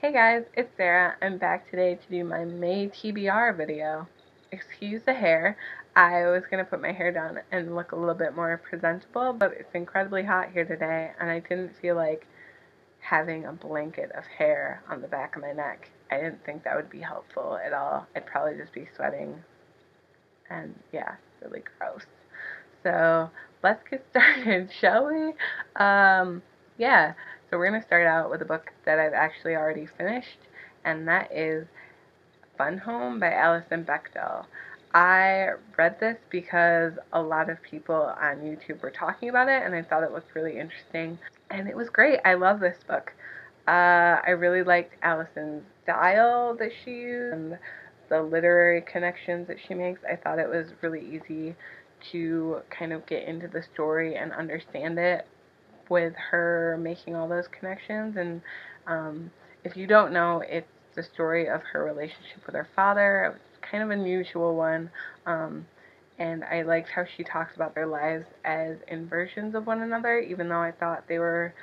Hey guys, it's Sarah. I'm back today to do my May TBR video. Excuse the hair. I was going to put my hair down and look a little bit more presentable, but it's incredibly hot here today and I didn't feel like having a blanket of hair on the back of my neck. I didn't think that would be helpful at all. I'd probably just be sweating and yeah, really gross. So let's get started, shall we? Yeah, so we're going to start out with a book that I've actually already finished, and that is Fun Home by Alison Bechdel. I read this because a lot of people on YouTube were talking about it, and I thought it looked really interesting, and it was great. I love this book. I really liked Alison's style that she used and the literary connections that she makes. I thought it was really easy to kind of get into the story and understand it with her making all those connections. And if you don't know, it's the story of her relationship with her father. It's kind of an unusual one. And I liked how she talks about their lives as inversions of one another, even though I thought they were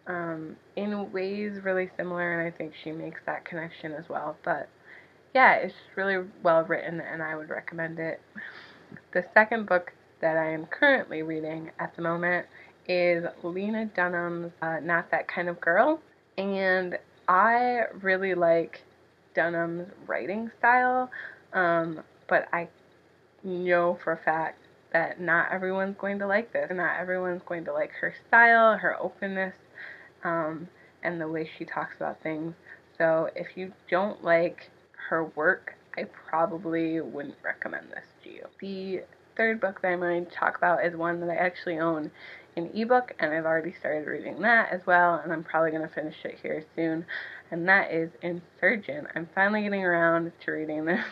in ways really similar, and I think she makes that connection as well. But yeah, it's really well written and I would recommend it. The second book that I am currently reading at the moment is Lena Dunham's Not That Kind of Girl, and I really like Dunham's writing style, but I know for a fact that not everyone's going to like this, and not everyone's going to like her style, her openness, and the way she talks about things. So if you don't like her work, I probably wouldn't recommend this to you. The third book that I'm going to talk about is one that I actually own in ebook, and I've already started reading that as well, and I'm probably going to finish it here soon, and that is Insurgent. I'm finally getting around to reading this.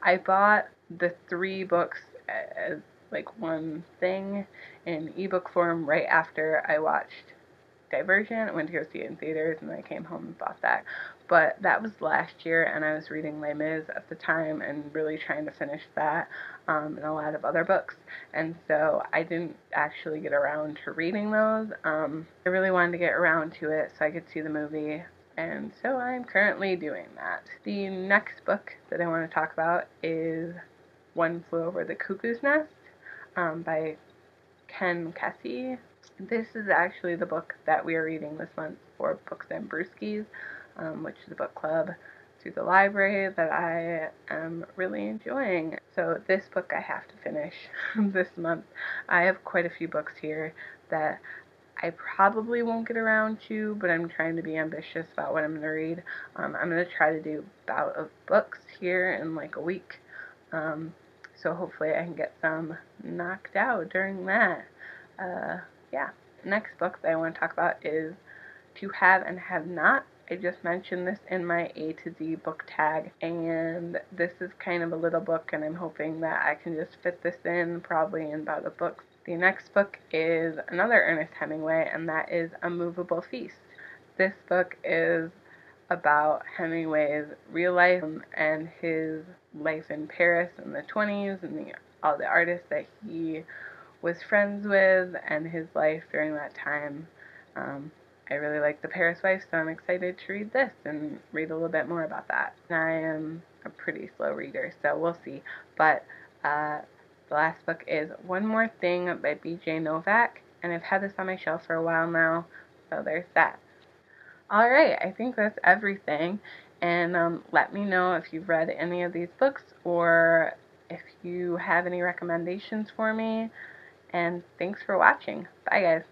I bought the 3 books as like one thing in ebook form right after I watched Divergent. I went to go see it in theaters, and then I came home and bought that. But that was last year, and I was reading Les Mis at the time and really trying to finish that, and a lot of other books. And so I didn't actually get around to reading those. I really wanted to get around to it so I could see the movie, and so I'm currently doing that. The next book that I want to talk about is One Flew Over the Cuckoo's Nest by Ken Kesey. This is actually the book that we are reading this month for Books and Brewskis, which is a book club through the library that I am really enjoying. So this book I have to finish this month. I have quite a few books here that I probably won't get around to, but I'm trying to be ambitious about what I'm going to read. I'm going to try to do Bout of Books here in like a week. So hopefully I can get some knocked out during that. Yeah. Next book that I want to talk about is To Have and Have Not. I just mentioned this in my A to Z book tag, and this is kind of a little book, and I'm hoping that I can just fit this in probably in Bout of Books. The next book is another Ernest Hemingway, and that is A Movable Feast. This book is about Hemingway's real life and his life in Paris in the 20s and all the artists that he was friends with and his life during that time. I really like The Paris Wife, so I'm excited to read this and read a little bit more about that. I am a pretty slow reader, so we'll see. But the last book is One More Thing by B.J. Novak, and I've had this on my shelf for a while now, so there's that. Alright, I think that's everything, and let me know if you've read any of these books or if you have any recommendations for me, and thanks for watching. Bye guys.